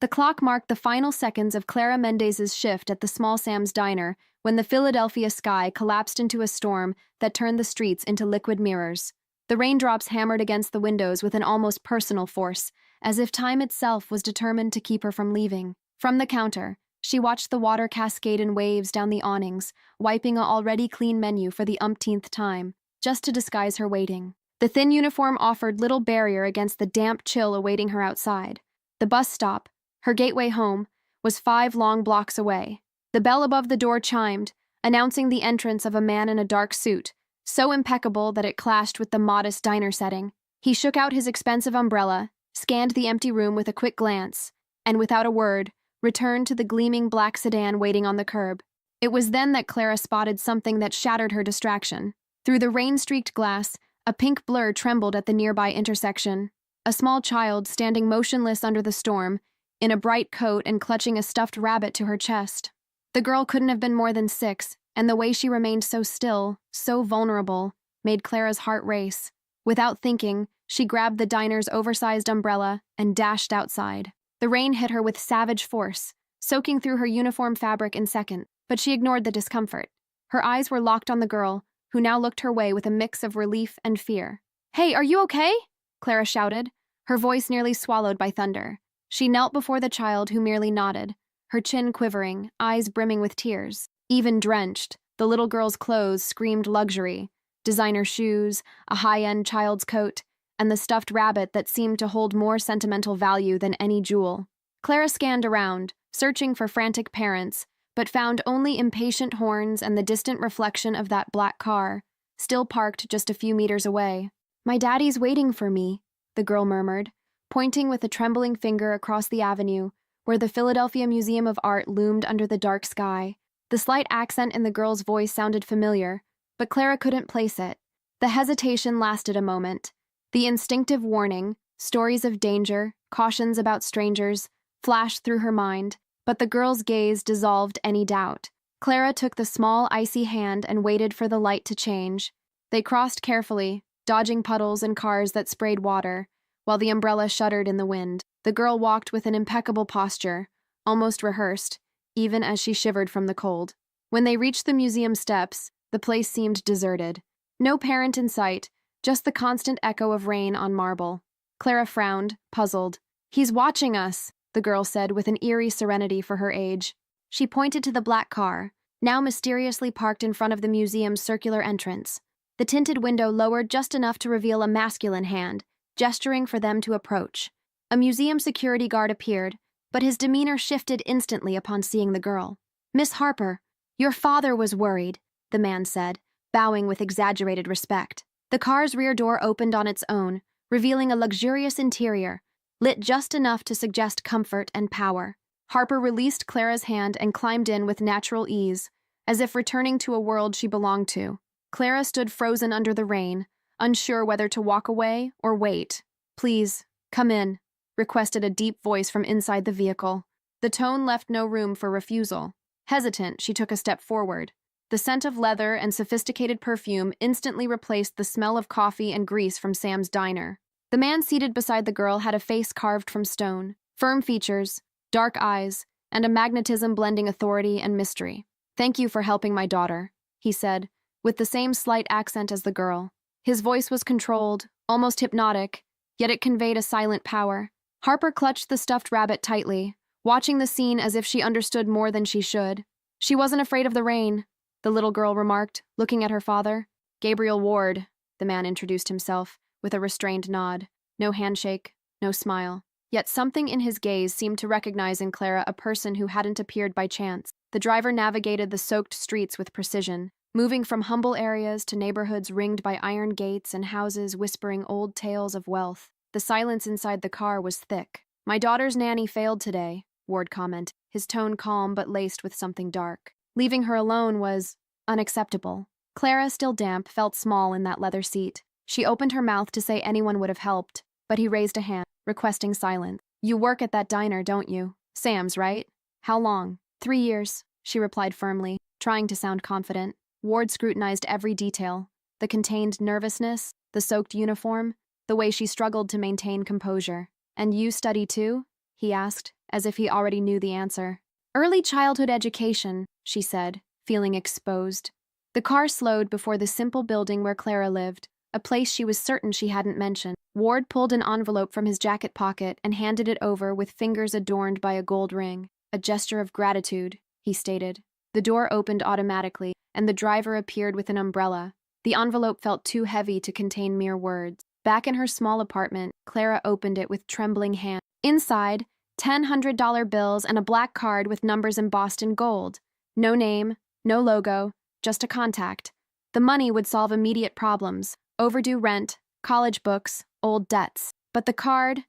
The clock marked the final seconds of Clara Mendez's shift at the Small Sam's Diner when the Philadelphia sky collapsed into a storm that turned the streets into liquid mirrors. The raindrops hammered against the windows with an almost personal force, as if time itself was determined to keep her from leaving. From the counter, she watched the water cascade in waves down the awnings, wiping an already clean menu for the umpteenth time, just to disguise her waiting. The thin uniform offered little barrier against the damp chill awaiting her outside. The bus stop, her gateway home, was 5 long blocks away. The bell above the door chimed, announcing the entrance of a man in a dark suit, so impeccable that it clashed with the modest diner setting. He shook out his expensive umbrella, scanned the empty room with a quick glance, and without a word, returned to the gleaming black sedan waiting on the curb. It was then that Clara spotted something that shattered her distraction. Through the rain-streaked glass, a pink blur trembled at the nearby intersection. A small child standing motionless under the storm, in a bright coat and clutching a stuffed rabbit to her chest. The girl couldn't have been more than 6, and the way she remained so still, so vulnerable, made Clara's heart race. Without thinking, she grabbed the diner's oversized umbrella and dashed outside. The rain hit her with savage force, soaking through her uniform fabric in seconds, but she ignored the discomfort. Her eyes were locked on the girl, who now looked her way with a mix of relief and fear. "Hey, are you okay?" Clara shouted, her voice nearly swallowed by thunder. She knelt before the child, who merely nodded, her chin quivering, eyes brimming with tears. Even drenched, the little girl's clothes screamed luxury: designer shoes, a high-end child's coat, and the stuffed rabbit that seemed to hold more sentimental value than any jewel. Clara scanned around, searching for frantic parents, but found only impatient horns and the distant reflection of that black car, still parked just a few meters away. "My daddy's waiting for me," the girl murmured, pointing with a trembling finger across the avenue, where the Philadelphia Museum of Art loomed under the dark sky. The slight accent in the girl's voice sounded familiar, but Clara couldn't place it. The hesitation lasted a moment. The instinctive warning, stories of danger, cautions about strangers, flashed through her mind, but the girl's gaze dissolved any doubt. Clara took the small, icy hand and waited for the light to change. They crossed carefully, dodging puddles and cars that sprayed water, while the umbrella shuddered in the wind. The girl walked with an impeccable posture, almost rehearsed, even as she shivered from the cold. When they reached the museum steps, the place seemed deserted. No parent in sight, just the constant echo of rain on marble. Clara frowned, puzzled. "He's watching us," the girl said with an eerie serenity for her age. She pointed to the black car, now mysteriously parked in front of the museum's circular entrance. The tinted window lowered just enough to reveal a masculine hand, gesturing for them to approach. A museum security guard appeared, but his demeanor shifted instantly upon seeing the girl. "Miss Harper, your father was worried," the man said, bowing with exaggerated respect. The car's rear door opened on its own, revealing a luxurious interior, lit just enough to suggest comfort and power. Harper released Clara's hand and climbed in with natural ease, as if returning to a world she belonged to. Clara stood frozen under the rain, unsure whether to walk away or wait. "Please, come in," requested a deep voice from inside the vehicle. The tone left no room for refusal. Hesitant, she took a step forward. The scent of leather and sophisticated perfume instantly replaced the smell of coffee and grease from Sam's diner. The man seated beside the girl had a face carved from stone, firm features, dark eyes, and a magnetism blending authority and mystery. "Thank you for helping my daughter," he said, with the same slight accent as the girl. His voice was controlled, almost hypnotic, yet it conveyed a silent power. Harper clutched the stuffed rabbit tightly, watching the scene as if she understood more than she should. "She wasn't afraid of the rain," the little girl remarked, looking at her father. "Gabriel Ward," the man introduced himself, with a restrained nod. No handshake, no smile. Yet something in his gaze seemed to recognize in Clara a person who hadn't appeared by chance. The driver navigated the soaked streets with precision, moving from humble areas to neighborhoods ringed by iron gates and houses whispering old tales of wealth. The silence inside the car was thick. "My daughter's nanny failed today," Ward commented, his tone calm but laced with something dark. Leaving her alone was unacceptable. Clara, still damp, felt small in that leather seat. She opened her mouth to say anyone would have helped, but he raised a hand, requesting silence. "You work at that diner, don't you? Sam's, right? How long?" 3 years, she replied firmly, trying to sound confident. Ward scrutinized every detail: the contained nervousness, the soaked uniform, the way she struggled to maintain composure. "And you study too?" he asked, as if he already knew the answer. Early childhood education, she said, feeling exposed. The car slowed before the simple building where Clara lived, a place she was certain she hadn't mentioned. Ward pulled an envelope from his jacket pocket and handed it over with fingers adorned by a gold ring. A gesture of gratitude, he stated. The door opened automatically, and the driver appeared with an umbrella. The envelope felt too heavy to contain mere words. Back in her small apartment, Clara opened it with trembling hands. Inside, $100 bills and a black card with numbers embossed in gold. No name, no logo, just a contact. The money would solve immediate problems: overdue rent, college books, old debts. But the card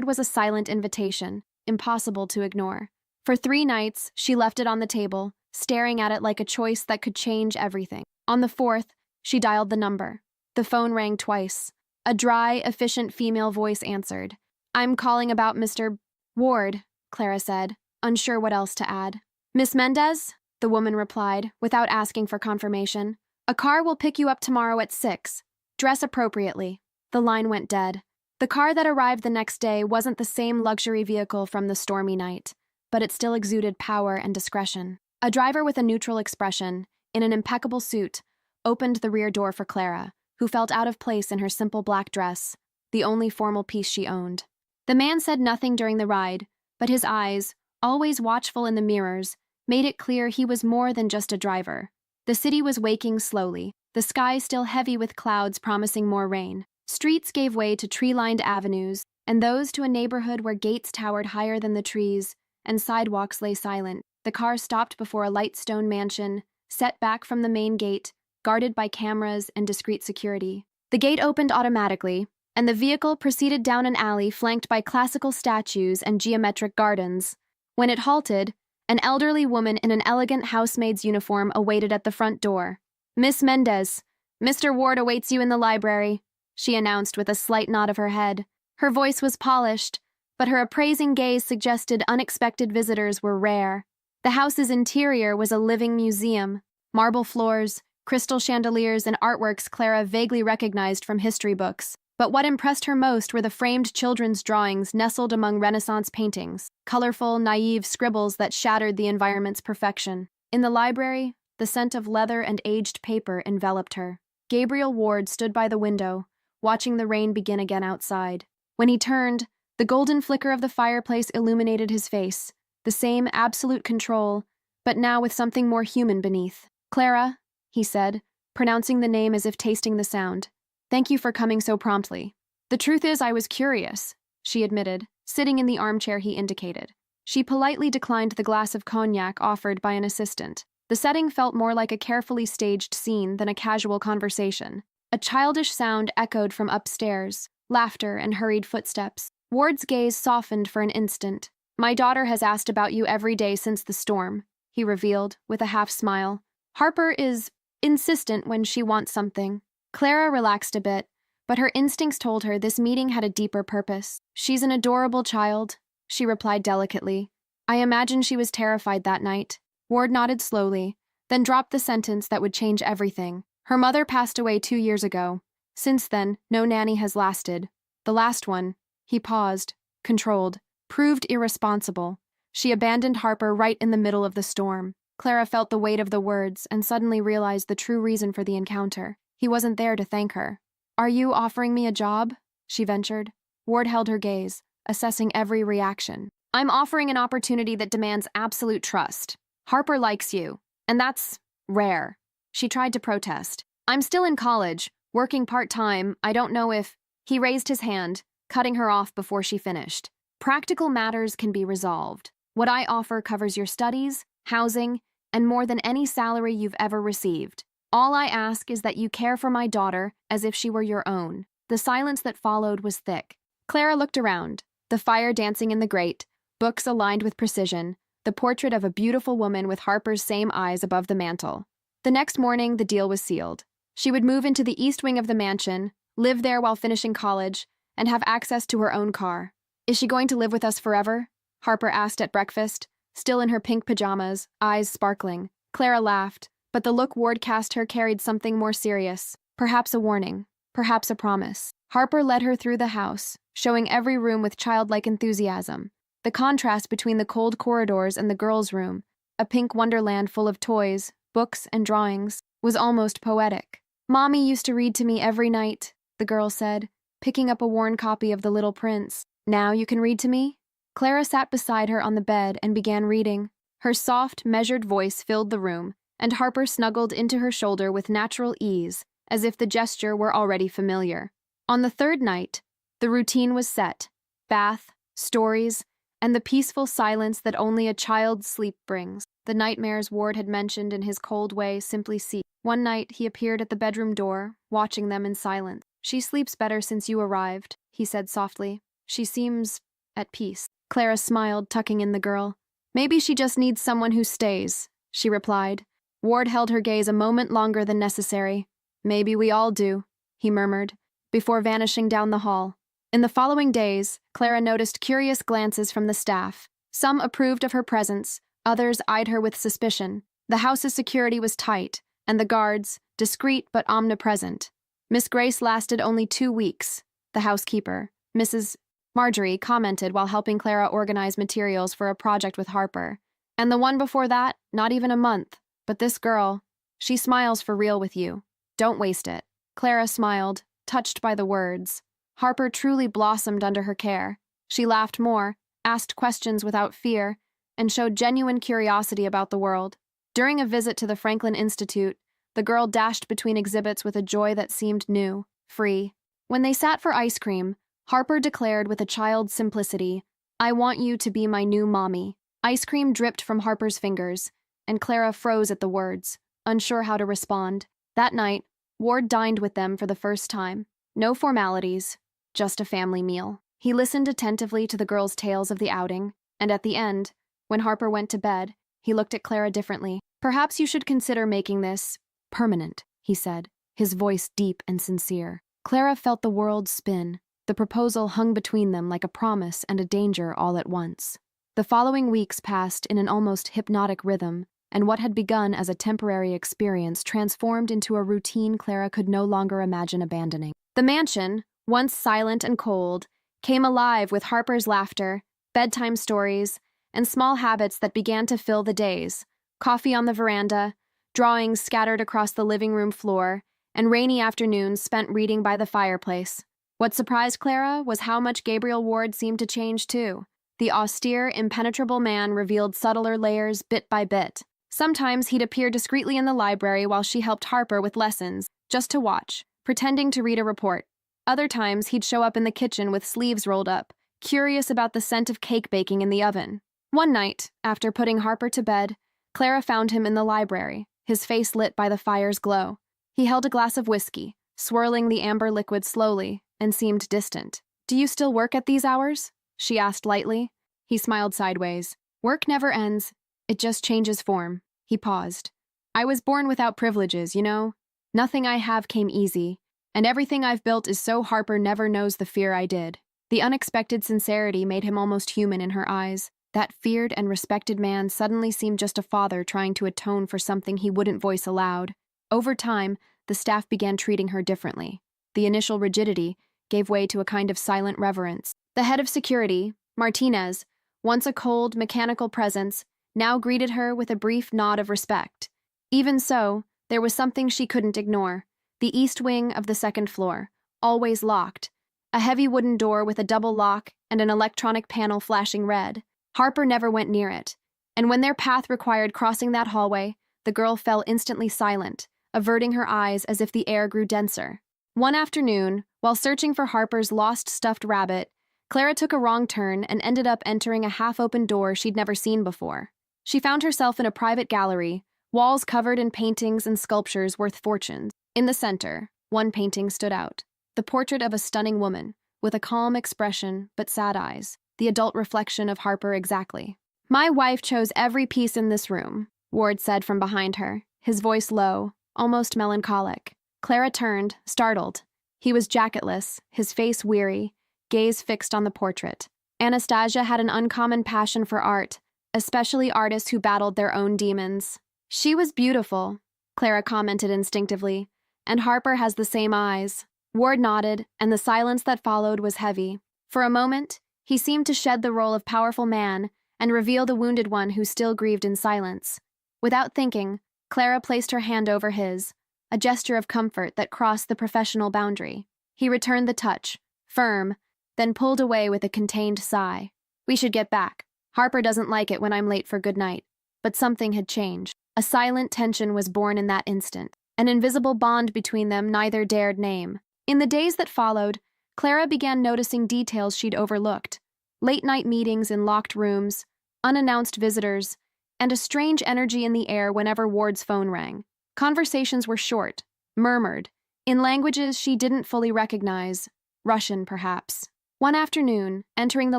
was a silent invitation, impossible to ignore. For 3 nights, she left it on the table, staring at it like a choice that could change everything. On the 4th, she dialed the number. The phone rang twice. A dry, efficient female voice answered. "I'm calling about Mr. Ward," Clara said, unsure what else to add. "Miss Mendez?" the woman replied, without asking for confirmation. "A car will pick you up tomorrow at 6. Dress appropriately." The line went dead. The car that arrived the next day wasn't the same luxury vehicle from the stormy night, but it still exuded power and discretion. A driver with a neutral expression, in an impeccable suit, opened the rear door for Clara, who felt out of place in her simple black dress, the only formal piece she owned. The man said nothing during the ride, but his eyes, always watchful in the mirrors, made it clear he was more than just a driver. The city was waking slowly, the sky still heavy with clouds promising more rain. Streets gave way to tree-lined avenues, and those to a neighborhood where gates towered higher than the trees, and sidewalks lay silent. The car stopped before a light stone mansion, set back from the main gate, guarded by cameras and discreet security. The gate opened automatically, and the vehicle proceeded down an alley flanked by classical statues and geometric gardens. When it halted, an elderly woman in an elegant housemaid's uniform awaited at the front door. "Miss Mendez, Mr. Ward awaits you in the library," she announced with a slight nod of her head. Her voice was polished, but her appraising gaze suggested unexpected visitors were rare. The house's interior was a living museum. Marble floors, crystal chandeliers, and artworks Clara vaguely recognized from history books. But what impressed her most were the framed children's drawings nestled among Renaissance paintings, colorful, naive scribbles that shattered the environment's perfection. In the library, the scent of leather and aged paper enveloped her. Gabriel Ward stood by the window, watching the rain begin again outside. When he turned, the golden flicker of the fireplace illuminated his face, the same absolute control, but now with something more human beneath. "Clara," he said, pronouncing the name as if tasting the sound. "Thank you for coming so promptly." "The truth is, I was curious," she admitted, sitting in the armchair he indicated. She politely declined the glass of cognac offered by an assistant. The setting felt more like a carefully staged scene than a casual conversation. A childish sound echoed from upstairs, laughter and hurried footsteps. Ward's gaze softened for an instant. "My daughter has asked about you every day since the storm," he revealed, with a half-smile. "Harper is insistent when she wants something." Clara relaxed a bit, but her instincts told her this meeting had a deeper purpose. "She's an adorable child," she replied delicately. "I imagine she was terrified that night." Ward nodded slowly, then dropped the sentence that would change everything. "Her mother passed away 2 years ago. Since then, no nanny has lasted. The last one," he paused, controlled, "proved irresponsible. She abandoned Harper right in the middle of the storm." Clara felt the weight of the words and suddenly realized the true reason for the encounter. He wasn't there to thank her. "Are you offering me a job?" she ventured. Ward held her gaze, assessing every reaction. "I'm offering an opportunity that demands absolute trust. Harper likes you, and that's rare." She tried to protest. "I'm still in college, working part-time. I don't know if—" He raised his hand, cutting her off before she finished. "Practical matters can be resolved. What I offer covers your studies, housing, and more than any salary you've ever received. All I ask is that you care for my daughter as if she were your own." The silence that followed was thick. Clara looked around, the fire dancing in the grate, books aligned with precision, the portrait of a beautiful woman with Harper's same eyes above the mantel. The next morning, the deal was sealed. She would move into the east wing of the mansion, live there while finishing college, and have access to her own car. "Is she going to live with us forever?" Harper asked at breakfast, still in her pink pajamas, eyes sparkling. Clara laughed, but the look Ward cast her carried something more serious. Perhaps a warning, perhaps a promise. Harper led her through the house, showing every room with childlike enthusiasm. The contrast between the cold corridors and the girls' room, a pink wonderland full of toys, books, and drawings, was almost poetic. "Mommy used to read to me every night," the girl said, picking up a worn copy of The Little Prince. "Now you can read to me?" Clara sat beside her on the bed and began reading. Her soft, measured voice filled the room, and Harper snuggled into her shoulder with natural ease, as if the gesture were already familiar. On the third night, the routine was set: bath, stories, and the peaceful silence that only a child's sleep brings. The nightmares Ward had mentioned in his cold way simply ceased. One night, he appeared at the bedroom door, watching them in silence. "She sleeps better since you arrived," he said softly. "She seems at peace." Clara smiled, tucking in the girl. "Maybe she just needs someone who stays," she replied. Ward held her gaze a moment longer than necessary. "Maybe we all do," he murmured, before vanishing down the hall. In the following days, Clara noticed curious glances from the staff. Some approved of her presence, others eyed her with suspicion. The house's security was tight, and the guards, discreet but omnipresent. Miss Grace lasted only 2 weeks. The housekeeper, Mrs. Marjorie, commented while helping Clara organize materials for a project with Harper. And the one before that, not even a month. But this girl, she smiles for real with you. Don't waste it. Clara smiled, touched by the words. Harper truly blossomed under her care. She laughed more, asked questions without fear, and showed genuine curiosity about the world. During a visit to the Franklin Institute, the girl dashed between exhibits with a joy that seemed new, free. When they sat for ice cream, Harper declared with a child's simplicity, "I want you to be my new mommy." Ice cream dripped from Harper's fingers, and Clara froze at the words, unsure how to respond. That night, Ward dined with them for the first time. No formalities, just a family meal. He listened attentively to the girls' tales of the outing, and at the end, when Harper went to bed, he looked at Clara differently. "Perhaps you should consider making this permanent," he said, his voice deep and sincere. Clara felt the world spin. The proposal hung between them like a promise and a danger all at once. The following weeks passed in an almost hypnotic rhythm, and what had begun as a temporary experience transformed into a routine Clara could no longer imagine abandoning. The mansion, once silent and cold, came alive with Harper's laughter, bedtime stories, and small habits that began to fill the days. Coffee on the veranda, drawings scattered across the living room floor, and rainy afternoons spent reading by the fireplace. What surprised Clara was how much Gabriel Ward seemed to change too. The austere, impenetrable man revealed subtler layers bit by bit. Sometimes he'd appear discreetly in the library while she helped Harper with lessons, just to watch, pretending to read a report. Other times he'd show up in the kitchen with sleeves rolled up, curious about the scent of cake baking in the oven. One night, after putting Harper to bed, Clara found him in the library, his face lit by the fire's glow. He held a glass of whiskey, swirling the amber liquid slowly, and seemed distant. "Do you still work at these hours?" she asked lightly. He smiled sideways. "Work never ends. It just changes form." He paused. "I was born without privileges, you know? Nothing I have came easy, and everything I've built is so Harper never knows the fear I did." The unexpected sincerity made him almost human in her eyes. That feared and respected man suddenly seemed just a father trying to atone for something he wouldn't voice aloud. Over time, the staff began treating her differently. The initial rigidity gave way to a kind of silent reverence. The head of security, Martinez, once a cold, mechanical presence, now greeted her with a brief nod of respect. Even so, there was something she couldn't ignore. The east wing of the second floor, always locked. A heavy wooden door with a double lock and an electronic panel flashing red. Harper never went near it, and when their path required crossing that hallway, the girl fell instantly silent, averting her eyes as if the air grew denser. One afternoon, while searching for Harper's lost stuffed rabbit, Clara took a wrong turn and ended up entering a half-open door she'd never seen before. She found herself in a private gallery, walls covered in paintings and sculptures worth fortunes. In the center, one painting stood out, the portrait of a stunning woman, with a calm expression but sad eyes, the adult reflection of Harper exactly. "My wife chose every piece in this room," Ward said from behind her, his voice low, almost melancholic. Clara turned, startled. He was jacketless, his face weary, gaze fixed on the portrait. Anastasia had an uncommon passion for art, especially artists who battled their own demons. "She was beautiful," Clara commented instinctively, "and Harper has the same eyes." Ward nodded, and the silence that followed was heavy. For a moment, He seemed to shed the role of powerful man and reveal the wounded one who still grieved in silence. Without thinking, Clara placed her hand over his, a gesture of comfort that crossed the professional boundary. He returned the touch, firm, then pulled away with a contained sigh. We should get back. Harper doesn't like it when I'm late for good night. But something had changed. A silent tension was born in that instant. An invisible bond between them neither dared name. In the days that followed, Clara began noticing details she'd overlooked. Late-night meetings in locked rooms, unannounced visitors, and a strange energy in the air whenever Ward's phone rang. Conversations were short, murmured, in languages she didn't fully recognize, Russian perhaps. One afternoon, entering the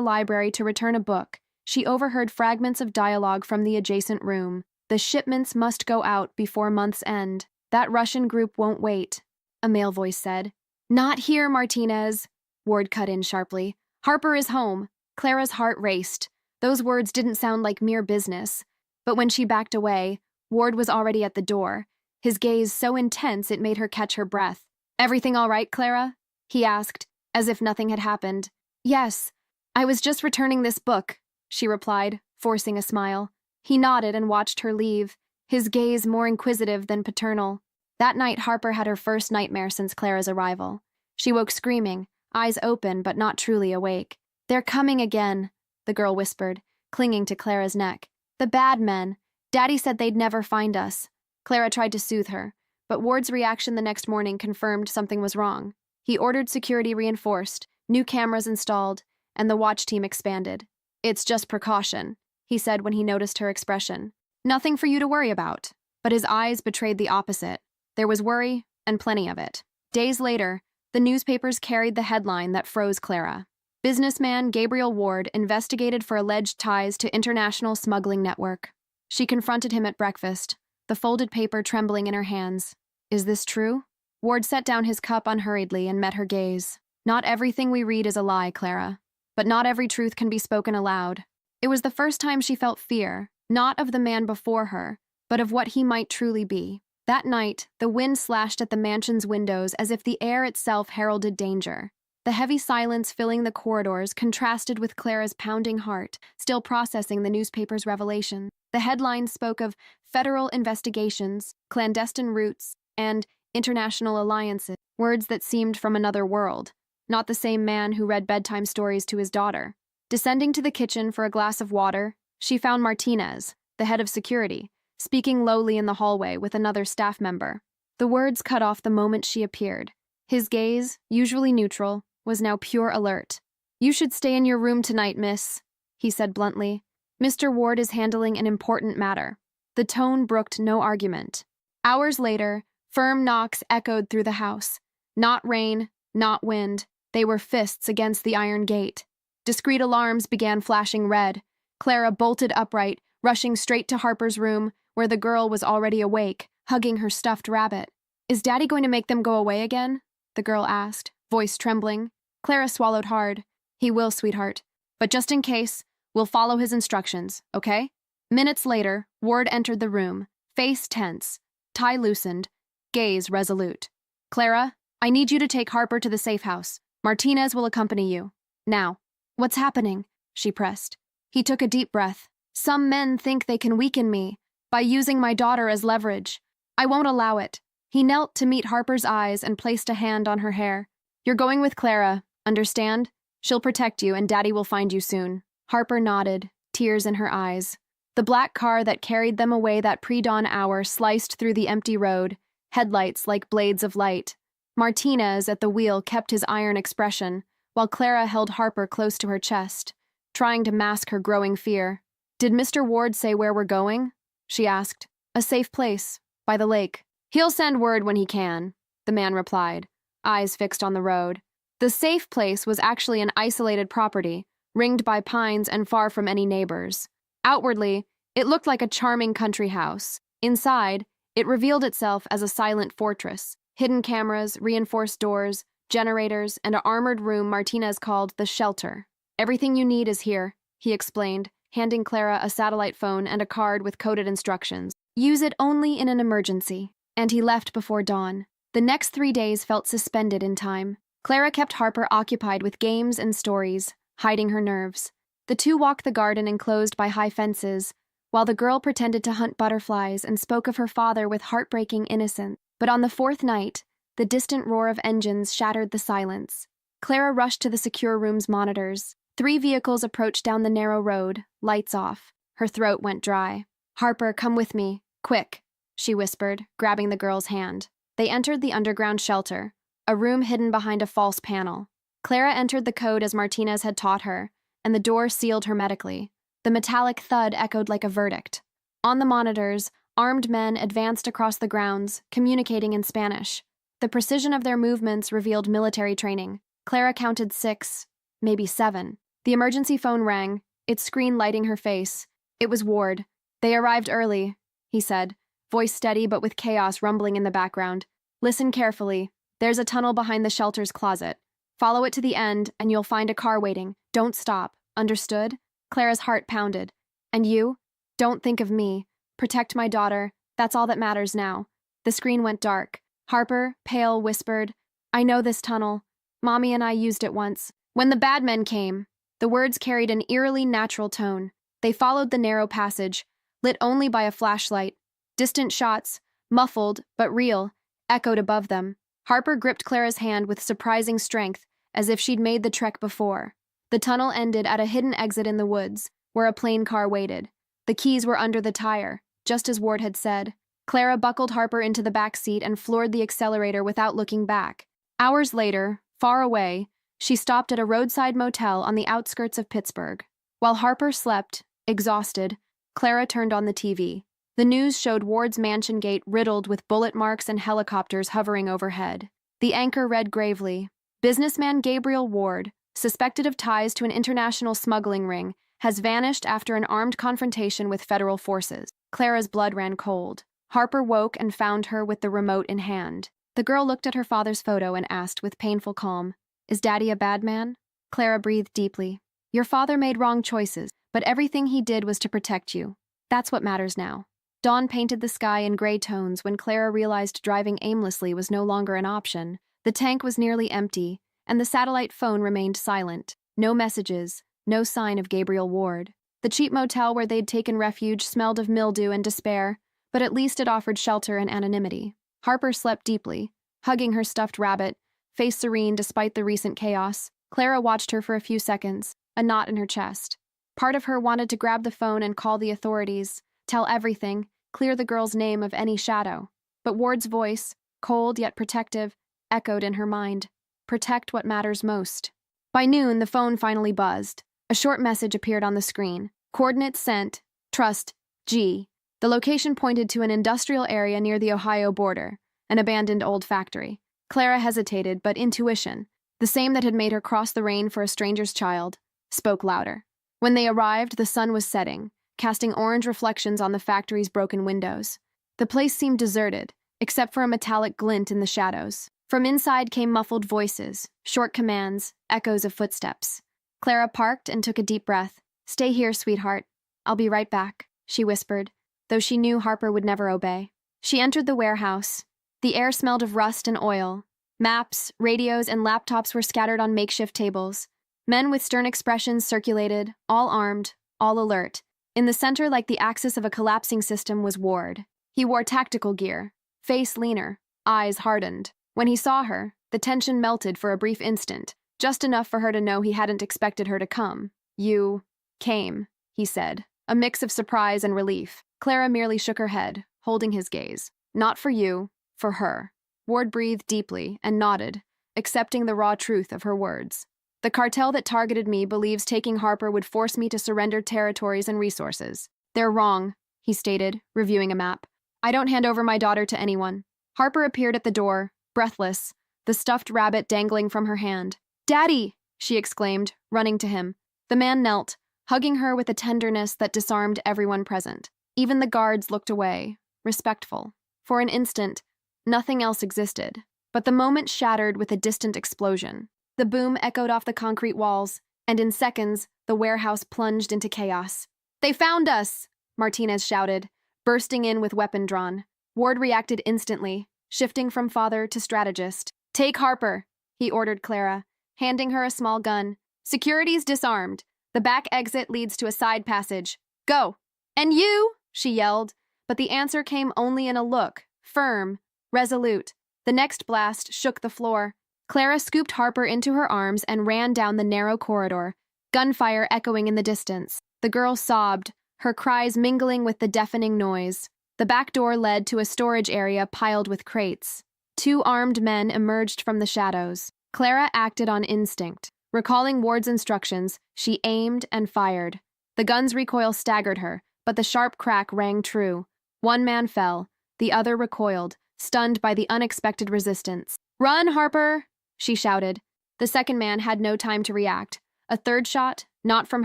library to return a book, she overheard fragments of dialogue from the adjacent room. The shipments must go out before month's end. That Russian group won't wait, a male voice said. Not here, Martinez, Ward cut in sharply. Harper is home. Clara's heart raced. Those words didn't sound like mere business. But when she backed away, Ward was already at the door, his gaze so intense it made her catch her breath. Everything all right, Clara? He asked, as if nothing had happened. Yes, I was just returning this book, she replied, forcing a smile. He nodded and watched her leave, his gaze more inquisitive than paternal. That night, Harper had her first nightmare since Clara's arrival. She woke screaming, eyes open but not truly awake. They're coming again, the girl whispered, clinging to Clara's neck. The bad men. Daddy said they'd never find us. Clara tried to soothe her, but Ward's reaction the next morning confirmed something was wrong. He ordered security reinforced, new cameras installed, and the watch team expanded. It's just precaution, he said when he noticed her expression. Nothing for you to worry about. But his eyes betrayed the opposite. There was worry, and plenty of it. Days later, the newspapers carried the headline that froze Clara. Businessman Gabriel Ward investigated for alleged ties to international smuggling network. She confronted him at breakfast, the folded paper trembling in her hands. Is this true? Ward set down his cup unhurriedly and met her gaze. Not everything we read is a lie, Clara. But not every truth can be spoken aloud. It was the first time she felt fear, not of the man before her, but of what he might truly be. That night, the wind slashed at the mansion's windows as if the air itself heralded danger. The heavy silence filling the corridors contrasted with Clara's pounding heart, still processing the newspaper's revelation. The headlines spoke of federal investigations, clandestine routes, and international alliances, words that seemed from another world, not the same man who read bedtime stories to his daughter. Descending to the kitchen for a glass of water, she found Martinez, the head of security, speaking lowly in the hallway with another staff member. The words cut off the moment she appeared. His gaze, usually neutral, was now pure alert. You should stay in your room tonight, miss, he said bluntly. Mr. Ward is handling an important matter. The tone brooked no argument. Hours later, firm knocks echoed through the house. Not rain, not wind. They were fists against the iron gate. Discreet alarms began flashing red. Clara bolted upright, rushing straight to Harper's room, where the girl was already awake, hugging her stuffed rabbit. Is Daddy going to make them go away again? The girl asked, voice trembling. Clara swallowed hard. He will, sweetheart. But just in case, we'll follow his instructions, okay? Minutes later, Ward entered the room, face tense, tie loosened, gaze resolute. Clara, I need you to take Harper to the safe house. Martinez will accompany you. Now. What's happening? She pressed. He took a deep breath. Some men think they can weaken me by using my daughter as leverage. I won't allow it. He knelt to meet Harper's eyes and placed a hand on her hair. You're going with Clara, understand? She'll protect you and Daddy will find you soon. Harper nodded, tears in her eyes. The black car that carried them away that pre-dawn hour sliced through the empty road, headlights like blades of light. Martinez at the wheel kept his iron expression, while Clara held Harper close to her chest, trying to mask her growing fear. Did Mr. Ward say where we're going? She asked. A safe place, by the lake. He'll send word when he can, the man replied, eyes fixed on the road. The safe place was actually an isolated property, ringed by pines and far from any neighbors. Outwardly, it looked like a charming country house. Inside, it revealed itself as a silent fortress. Hidden cameras, reinforced doors, generators, and an armored room Martinez called the shelter. Everything you need is here, he explained, handing Clara a satellite phone and a card with coded instructions. Use it only in an emergency. And he left before dawn. The next 3 days felt suspended in time. Clara kept Harper occupied with games and stories, hiding her nerves. The two walked the garden enclosed by high fences, while the girl pretended to hunt butterflies and spoke of her father with heartbreaking innocence. But on the fourth night, the distant roar of engines shattered the silence. Clara rushed to the secure room's monitors. 3 vehicles approached down the narrow road, lights off. Her throat went dry. "Harper, come with me. Quick," she whispered, grabbing the girl's hand. They entered the underground shelter, a room hidden behind a false panel. Clara entered the code as Martinez had taught her, and the door sealed hermetically. The metallic thud echoed like a verdict. On the monitors, armed men advanced across the grounds, communicating in Spanish. The precision of their movements revealed military training. Clara counted 6, maybe 7. The emergency phone rang, its screen lighting her face. It was Ward. "They arrived early," he said, voice steady but with chaos rumbling in the background. "Listen carefully. There's a tunnel behind the shelter's closet. Follow it to the end, and you'll find a car waiting. Don't stop. Understood?" Clara's heart pounded. "And you? Don't think of me. Protect my daughter. That's all that matters now." The screen went dark. Harper, pale, whispered, "I know this tunnel. Mommy and I used it once. When the bad men came." The words carried an eerily natural tone. They followed the narrow passage, lit only by a flashlight. Distant shots, muffled but real, echoed above them. Harper gripped Clara's hand with surprising strength, as if she'd made the trek before. The tunnel ended at a hidden exit in the woods, where a plane car waited. The keys were under the tire, just as Ward had said. Clara buckled Harper into the back seat and floored the accelerator without looking back. Hours later, far away, she stopped at a roadside motel on the outskirts of Pittsburgh. While Harper slept, exhausted, Clara turned on the TV. The news showed Ward's mansion gate riddled with bullet marks and helicopters hovering overhead. The anchor read gravely, "Businessman Gabriel Ward, suspected of ties to an international smuggling ring, has vanished after an armed confrontation with federal forces." Clara's blood ran cold. Harper woke and found her with the remote in hand. The girl looked at her father's photo and asked with painful calm, "Is Daddy a bad man?" Clara breathed deeply. "Your father made wrong choices, but everything he did was to protect you. That's what matters now." Dawn painted the sky in gray tones when Clara realized driving aimlessly was no longer an option. The tank was nearly empty, and the satellite phone remained silent. No messages, no sign of Gabriel Ward. The cheap motel where they'd taken refuge smelled of mildew and despair, but at least it offered shelter and anonymity. Harper slept deeply, hugging her stuffed rabbit, face serene despite the recent chaos. Clara watched her for a few seconds, a knot in her chest. Part of her wanted to grab the phone and call the authorities, tell everything, clear the girl's name of any shadow. But Ward's voice, cold yet protective, echoed in her mind. Protect what matters most. By noon, the phone finally buzzed. A short message appeared on the screen. Coordinates sent. Trust. G. The location pointed to an industrial area near the Ohio border, an abandoned old factory. Clara hesitated, but intuition, the same that had made her cross the rain for a stranger's child, spoke louder. When they arrived, the sun was setting, casting orange reflections on the factory's broken windows. The place seemed deserted, except for a metallic glint in the shadows. From inside came muffled voices, short commands, echoes of footsteps. Clara parked and took a deep breath. "Stay here, sweetheart. I'll be right back," she whispered, though she knew Harper would never obey. She entered the warehouse. The air smelled of rust and oil. Maps, radios, and laptops were scattered on makeshift tables. Men with stern expressions circulated, all armed, all alert. In the center, like the axis of a collapsing system, was Ward. He wore tactical gear, face leaner, eyes hardened. When he saw her, the tension melted for a brief instant, just enough for her to know he hadn't expected her to come. "You came," he said, a mix of surprise and relief. Clara merely shook her head, holding his gaze. "Not for you, for her." Ward breathed deeply and nodded, accepting the raw truth of her words. "The cartel that targeted me believes taking Harper would force me to surrender territories and resources. They're wrong," he stated, reviewing a map. "I don't hand over my daughter to anyone." Harper appeared at the door, breathless, the stuffed rabbit dangling from her hand. "Daddy!" she exclaimed, running to him. The man knelt, hugging her with a tenderness that disarmed everyone present. Even the guards looked away, respectful. For an instant, nothing else existed, but the moment shattered with a distant explosion. The boom echoed off the concrete walls, and in seconds, the warehouse plunged into chaos. "They found us!" Martinez shouted, bursting in with weapon drawn. Ward reacted instantly, shifting from father to strategist. "Take Harper," he ordered Clara, handing her a small gun. Security's disarmed. The back exit leads to a side passage. Go! And you! She yelled, but the answer came only in a look, firm, resolute. The next blast shook the floor. Clara scooped Harper into her arms and ran down the narrow corridor, gunfire echoing in the distance. The girl sobbed, her cries mingling with the deafening noise. The back door led to a storage area piled with crates. 2 armed men emerged from the shadows. Clara acted on instinct. Recalling Ward's instructions, she aimed and fired. The gun's recoil staggered her, but the sharp crack rang true. 1 man fell. The other recoiled, stunned by the unexpected resistance. "Run, Harper!" she shouted. The second man had no time to react. A third shot, not from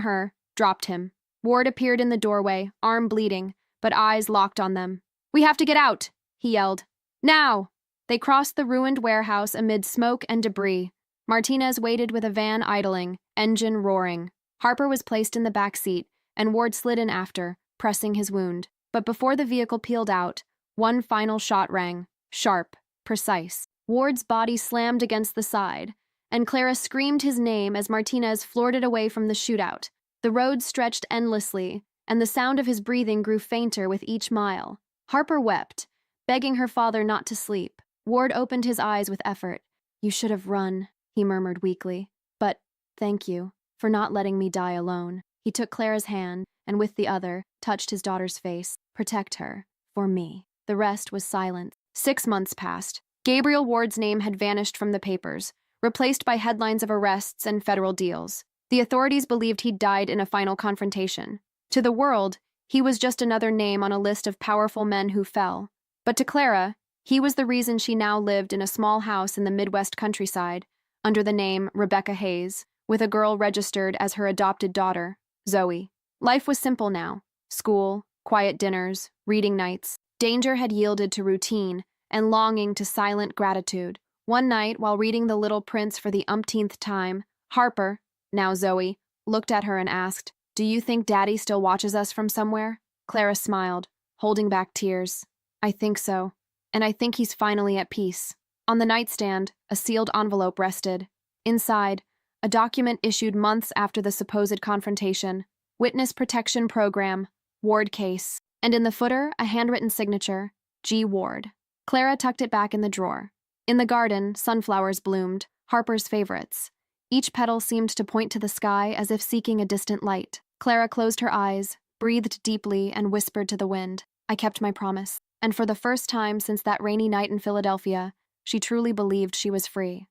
her, dropped him. Ward appeared in the doorway, arm bleeding, but eyes locked on them. "We have to get out!" he yelled. "Now!" They crossed the ruined warehouse amid smoke and debris. Martinez waited with a van idling, engine roaring. Harper was placed in the back seat, and Ward slid in after, pressing his wound. But before the vehicle peeled out, 1 final shot rang, sharp, precise. Ward's body slammed against the side, and Clara screamed his name as Martinez floored it away from the shootout. The road stretched endlessly, and the sound of his breathing grew fainter with each mile. Harper wept, begging her father not to sleep. Ward opened his eyes with effort. "You should have run," he murmured weakly. "But thank you for not letting me die alone." He took Clara's hand, and with the other, touched his daughter's face. "Protect her. For me." The rest was silence. 6 months passed. Gabriel Ward's name had vanished from the papers, replaced by headlines of arrests and federal deals. The authorities believed he'd died in a final confrontation. To the world, he was just another name on a list of powerful men who fell. But to Clara, he was the reason she now lived in a small house in the Midwest countryside, under the name Rebecca Hayes, with a girl registered as her adopted daughter, Zoe. Life was simple now. School, quiet dinners, reading nights. Danger had yielded to routine and longing to silent gratitude. One night, while reading The Little Prince for the umpteenth time, Harper, now Zoe, looked at her and asked, "Do you think Daddy still watches us from somewhere?" Clara smiled, holding back tears. "I think so, and I think he's finally at peace." On the nightstand, a sealed envelope rested. Inside, a document issued months after the supposed confrontation. Witness Protection Program, Ward Case. And in the footer, a handwritten signature, G. Ward. Clara tucked it back in the drawer. In the garden, sunflowers bloomed, Harper's favorites. Each petal seemed to point to the sky as if seeking a distant light. Clara closed her eyes, breathed deeply, and whispered to the wind, "I kept my promise." And for the first time since that rainy night in Philadelphia, she truly believed she was free.